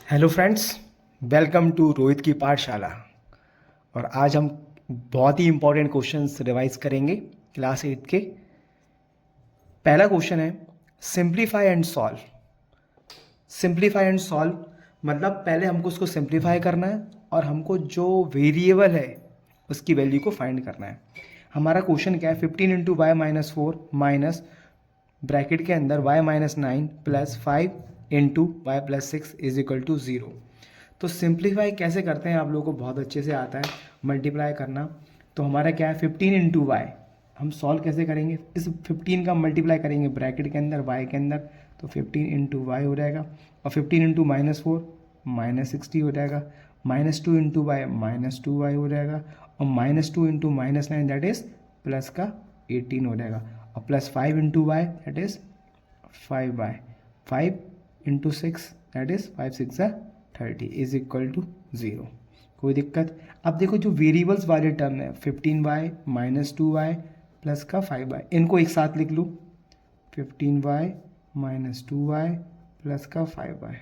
Hello friends, welcome to Rohit की पाठशाला। और आज हम बहुत ही इंपॉर्टेंट क्वेश्चंस रिवाइज करेंगे क्लास 8 के। पहला क्वेश्चन है simplify and solve. Simplify and solve मतलब पहले हमको उसको सिंप्लीफाई करना है और हमको जो वेरिएबल है उसकी वैल्यू को फाइंड करना है। हमारा क्वेश्चन क्या है, 15 into y minus 4 minus bracket के अंदर y minus 9 plus 5 into y plus 6 is equal to 0। तो सिंप्लीफाई कैसे करते हैं आप लोगों को बहुत अच्छे से आता है, मल्टीप्लाई करना। तो हमारा क्या है 15 इंटू वाई, हम सॉल्व कैसे करेंगे, इस 15 का मल्टीप्लाई करेंगे ब्रैकेट के अंदर y के अंदर, तो 15 इंटू वाई हो जाएगा। और 15 इंटू माइनस 4 माइनस 60 हो जाएगा। Minus 2 into y minus 2y हो जाएगा। और minus 2 into minus 9 that is plus का 18 हो जाएगा। और प्लस 5 into y that is 5y, 5 into 6 that is 5 6 30 is equal to 0। कोई दिक्कत। अब देखो जो वेरिएबल्स वाले टर्म है 15y माइनस 2y प्लस का 5y, इनको एक साथ लिख लूँ, 15y माइनस 2y प्लस का 5y।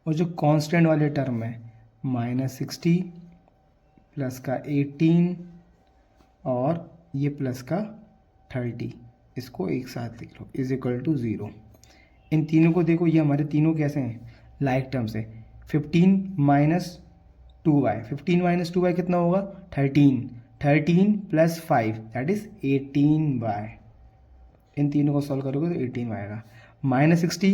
और जो कांस्टेंट वाले टर्म है माइनस 60 प्लस का 18 और ये प्लस का 30, इसको एक साथ लिख लो इज इक्वल टू 0। इन तीनों को देखो, ये हमारे तीनों कैसे हैं, लाइक टर्म्स है। 15 माइनस 2y, 15 माइनस 2y कितना होगा 13, 13 प्लस 5 दैट इज 18y। इन तीनों को सॉल्व करोगे तो 18y आएगा। Minus 60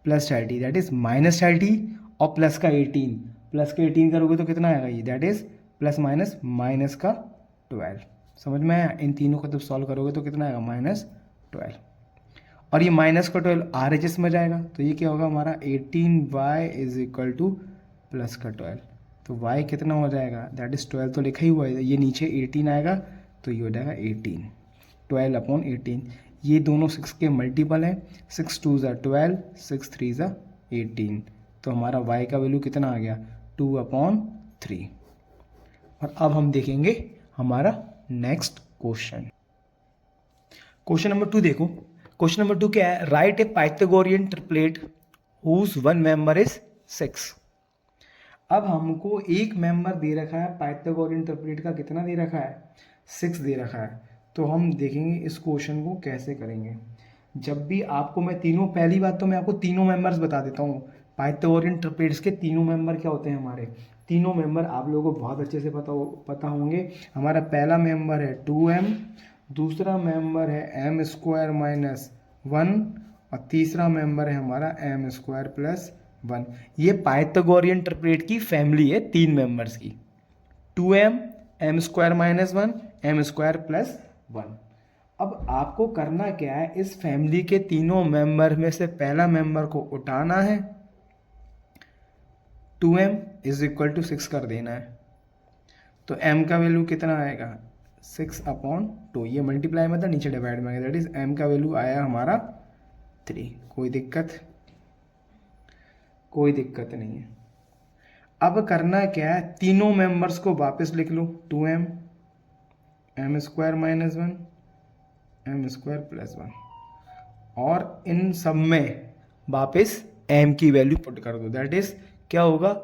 plus 30 that is minus 30 और प्लस का 18, प्लस का 18 करोगे तो कितना आएगा ये, that is plus minus minus का 12। समझ में आया। इन तीनों को जब सॉल्व करोगे तो कितना आएगा माइनस 12। और ये माइनस का 12 आर एच एस में जाएगा, तो ये क्या होगा हमारा 18y is equal two plus का 12। तो y कितना हो जाएगा, दैट इज 12 तो लिखा ही हुआ है, ये नीचे 18 आएगा तो ये हो जाएगा 18, 12 अपॉन 18। ये दोनों 6 के मल्टीपल हैं, 6 2 ज़ा 12, 6 3 ज़ा 18। तो हमारा y का वैल्यू कितना आ गया 2 अपॉन 3। और अब हम देखेंगे हमारा नेक्स्ट क्वेश्चन। क्वेश्चन नंबर 2 देखो। क्वेश्चन नंबर 2 क्या है, write a Pythagorean triplet whose one member is 6। अब हमको एक मेंबर दे रखा है पाइथागोरियन ट्रिपलेट का, कितना दे रखा है 6 दे रखा है। तो हम देखेंगे इस क्वेश्चन को कैसे करेंगे। जब भी आपको मैं तीनों, पहली बात तो मैं आपको तीनों मेंबर्स बता देता हूँ। पाइथागोरियन ट्रिपलेट्स के तीनों मेंबर क्या होते हैं, हमारे तीनों मेंबर आप लोगों को बहुत अच्छे से पता होंगे। हमारा पहला मेंबर है 2m, दूसरा मेंबर है एम स्क्वायर माइनस 1 और तीसरा मेंबर है हमारा एम स्क्वायर प्लस 1। ये पाइथागोरियन ट्रिपलेट की फैमिली है 3 मेंबर्स की, 2m, m square minus 1, m square plus 1। अब आपको करना क्या है, इस फैमिली के तीनों मेंबर में से पहला मेंबर को उठाना है, 2m इज इक्वल टू 6 कर देना है। तो m का वैल्यू कितना आएगा 6 अपॉन 2, ये मल्टीप्लाई में था नीचे डिवाइड में, दैट इज m का वैल्यू आया हमारा 3। कोई दिक्कत, कोई दिक्कत नहीं है। अब करना क्या है, तीनों मेंबर्स को वापस लिख लो, 2m, m square minus 1, m square plus 1, और इन सब में वापस m की वैल्यू पुट कर दो, दैट इज क्या होगा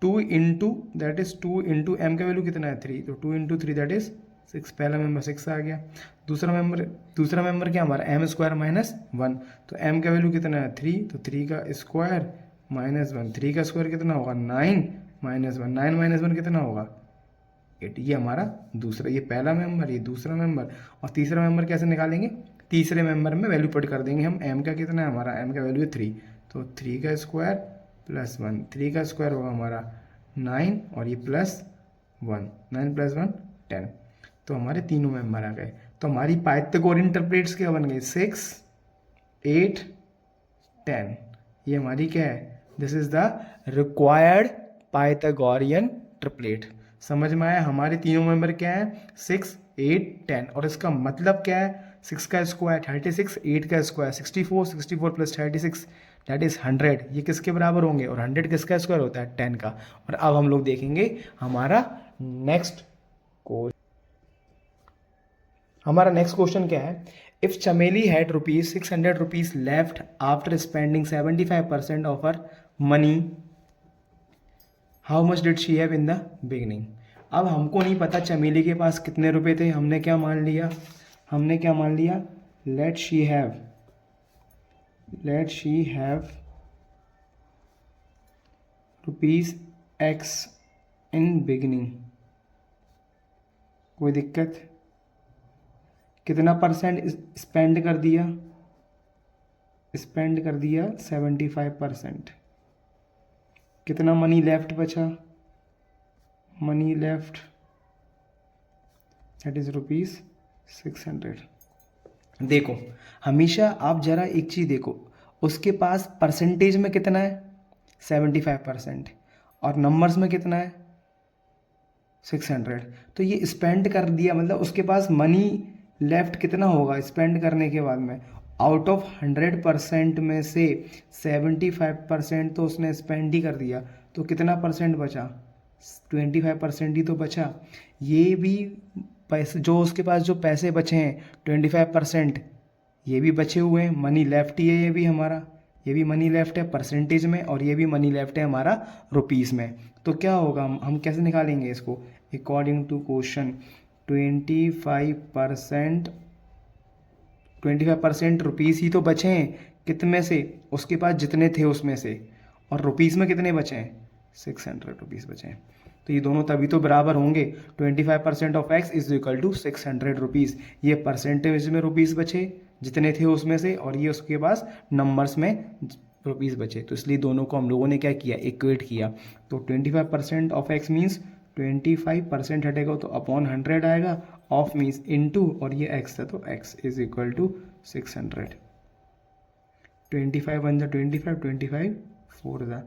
2 into, that is 2 into m का वैल्यू कितना है 3, तो 2 इंटू 3 दैट इज 6। पहला मेंबर 6 आ गया। दूसरा मेंबर क्या हमारा एम स्क्वायर माइनस 1, तो m का वैल्यू कितना है 3, तो 3 का स्क्वायर माइनस 1, 3 का स्क्वायर कितना होगा 9 माइनस 1, 9 माइनस 1 कितना होगा 8। ये हमारा दूसरा, ये पहला मेंबर, ये दूसरा मेंबर। और तीसरा मेंबर कैसे निकालेंगे, तीसरे मेंबर में वैल्यू पुट कर देंगे हम, m का कितना है हमारा, m का वैल्यू है 3, तो 3 का स्क्वायर प्लस 1, 3 का स्क्वायर होगा हमारा 9 और ये प्लस 1, 9 प्लस 1 10। तो हमारे तीनों मेंबर आ गए। तो हमारी पाइथागोरियन ट्रिपलेट्स क्या बन गई 6 8 10। ये हमारी क्या है, this is the required Pythagorean triplet. समझ में आया। हमारे तीनों मेंबर क्या है 6 8 10, और इसका मतलब क्या है, 6 का स्क्वायर 36, 8 का स्क्वायर 64, 64 प्लस 36 दैट इज 100। ये किसके बराबर होंगे, और 100 किसका स्क्वायर होता है 10 का। और अब हम लोग देखेंगे हमारा नेक्स्ट क्वेश्चन। हमारा नेक्स्ट क्वेश्चन क्या है, इफ चमेली had rupees 600 rupees left after spending 75% of her money how much did she have in the beginning. अब हमको नहीं पता चमेली के पास कितने रुपए थे, हमने क्या मान लिया, let she have rupees x in beginning. कोई दिक्कत? कितना परसेंट स्पेंड कर दिया, 75%। कितना मनी लेफ्ट बचा, money left that is rupees 600। देखो हमेशा आप जरा एक चीज़ देखो, उसके पास परसेंटेज में कितना है 75% और नंबर्स में कितना है 600। तो ये स्पेंड कर दिया, मतलब उसके पास मनी लेफ्ट कितना होगा स्पेंड करने के बाद में, आउट ऑफ 100% में से 75% तो उसने स्पेंड ही कर दिया, तो कितना परसेंट बचा, 25% ही तो बचा। ये भी पैसे जो उसके पास जो पैसे बचे हैं 25%, ये भी बचे हुए हैं, मनी लेफ्ट ही है ये भी हमारा, ये भी मनी लेफ्ट है परसेंटेज में और ये भी मनी लेफ्ट है हमारा रुपीज़ में। तो क्या होगा, हम कैसे निकालेंगे इसको, अकॉर्डिंग टू क्वेश्चन 25% रुपीज़ ही तो बचे हैं, कितने से, उसके पास जितने थे उसमें से, और रुपीज़ में कितने बचे हैं 600 रुपीज़ बचे हैं। तो ये दोनों तभी तो बराबर होंगे, 25% of x is equal to 600 rupees. ये परसेंटेज में रुपीज़ बचे जितने थे उसमें से, और ये उसके पास नंबर्स में रुपीज़ बचे, तो इसलिए दोनों को हम लोगों ने क्या किया, इक्वेट किया। तो 25% ऑफ एक्स मीन्स 25% हटेगा तो अपॉन 100 आएगा, ऑफ मीन्स इनटू, और ये एक्स था तो x is equal to 600। 25 one जा 25 4 जा,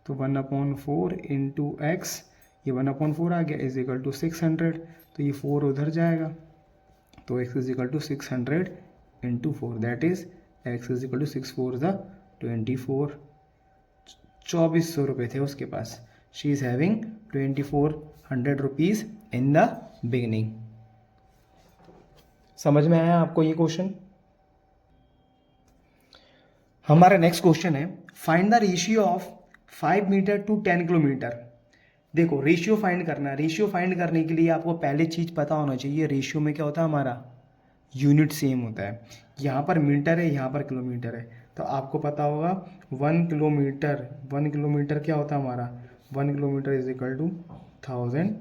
तो 1/4 इंटू एक्स, ये 1/4 आ गया इज इक्वल टू 600, तो ये 4 उधर जाएगा, तो x is equal to 600 into 4 that is x is equal to 6 4 ज़ा 24। 2400 रुपये थे उसके पास। She is having 2400 rupees in the beginning. समझ में आया आपको ये क्वेश्चन? हमारा नेक्स्ट क्वेश्चन है, find the ratio of 5 metre to 10 kilometre. देखो रेशियो फाइंड करना है, रेशियो फाइंड करने के लिए आपको पहले चीज़ पता होना चाहिए, रेशियो में क्या होता है हमारा यूनिट सेम होता है। यहाँ पर मीटर है, यहाँ पर किलोमीटर है, तो आपको पता होगा 1 किलोमीटर क्या होता है हमारा, 1 kilometre is equal to 1000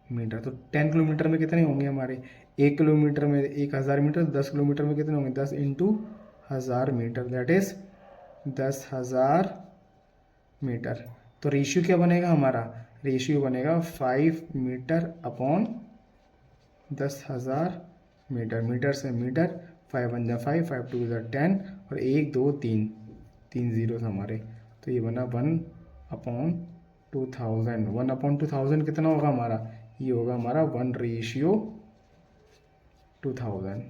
metre. तो 10 किलोमीटर में कितने होंगे हमारे, 1 किलोमीटर में 1000 मीटर, 10 किलोमीटर में कितने होंगे 10 into 1000 metre that is 10,000 metre. तो रेशियो क्या बनेगा हमारा, रेशियो बनेगा 5 मीटर अपॉन 10,000 मीटर, मीटर से मीटर, 5 1 जा 5, 5 2 जा 10, और 1 2 3 3 जीरो हमारे, तो ये बना 1/2000। 1/2000 कितना होगा हमारा, ये होगा हमारा 1/2000।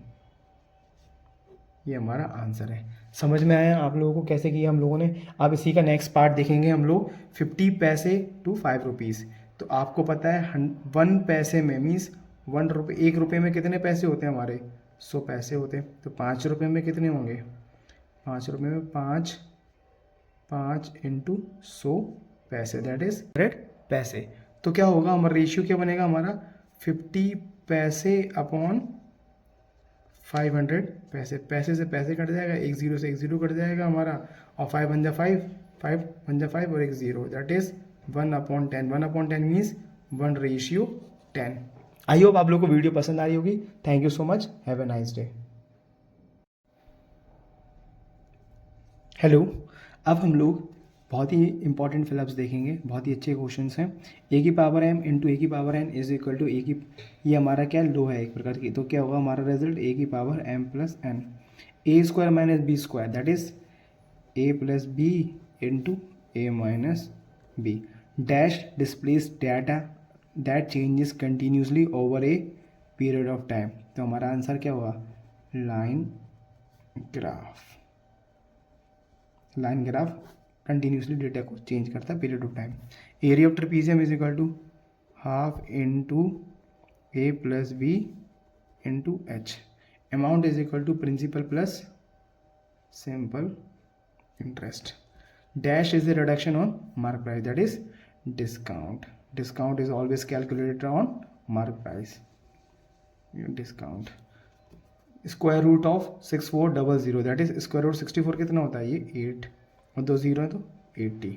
ये हमारा आंसर है। समझ में आया आप लोगों को कैसे किया हम लोगों ने? अब इसी का नेक्स्ट पार्ट देखेंगे हम लोग, 50 पैसे टू 5 रुपीज़। तो आपको पता है 1 पैसे में मीन्स 1 रुपये, 1 रुपये में कितने पैसे होते हैं हमारे, 100 पैसे होते हैं। तो 5 रुपये में कितने होंगे, 5 रुपये में 5 इंटू 100 पैसे दैट इज 100 पैसे। तो क्या होगा हमारा रेशियो क्या बनेगा हमारा, 50 पैसे अपॉन 500 पैसे, पैसे से पैसे कट जाएगा, 1 0 से 1 0 कट जाएगा हमारा, और 5 1 जा 5, 5 1 जा 5 और 1 0 that is 1/10। 1/10 means 1/10। I hope आप लोग को वीडियो पसंद आई होगी। Thank you so much, have a nice day. Hello, अब हम लोग बहुत ही इंपॉर्टेंट फिलअप्स देखेंगे, बहुत ही अच्छे क्वेश्चंस हैं। ए की पावर एम इंटू ए की power N is equal to A की, ये हमारा क्या लो है एक प्रकार की, तो क्या होगा हमारा रिजल्ट, ए की power m plus n, a square minus b square that is a plus b into a minus b, dash displace data that changes continuously over a period of time. तो हमारा answer क्या हुआ, line graph continuously data को change करता है period of time. Area of trapezium is equal to half into a plus b into h, amount is equal to principal plus simple interest, dash is the reduction on mark price that is discount is always calculated on mark price. Discount square root of 6400 that is square root 64 कितना होता है ये 8 और 2 0 है तो 80.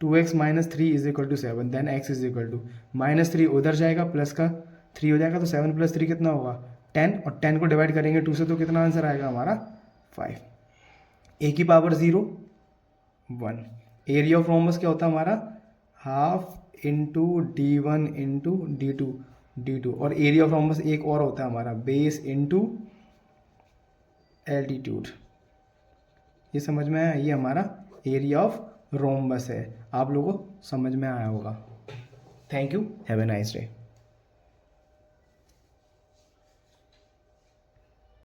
2x minus 3 is equal to 7 then x is equal to -3 उधर जाएगा plus का 3 हो जाएगा तो 7 + 3 कितना होगा 10 और 10 को डिवाइड करेंगे 2 से तो कितना आंसर आएगा हमारा 5. a की पावर 0 1. एरिया ऑफ रोम्बस क्या होता है हमारा half into d1 into d2 और एरिया ऑफ रोम्बस एक और होता है हमारा बेस इंटू एल्टीट्यूड. ये समझ में आया, ये हमारा एरिया ऑफ रोम्बस है. आप लोगों को समझ में आया होगा. Thank you, have a nice day.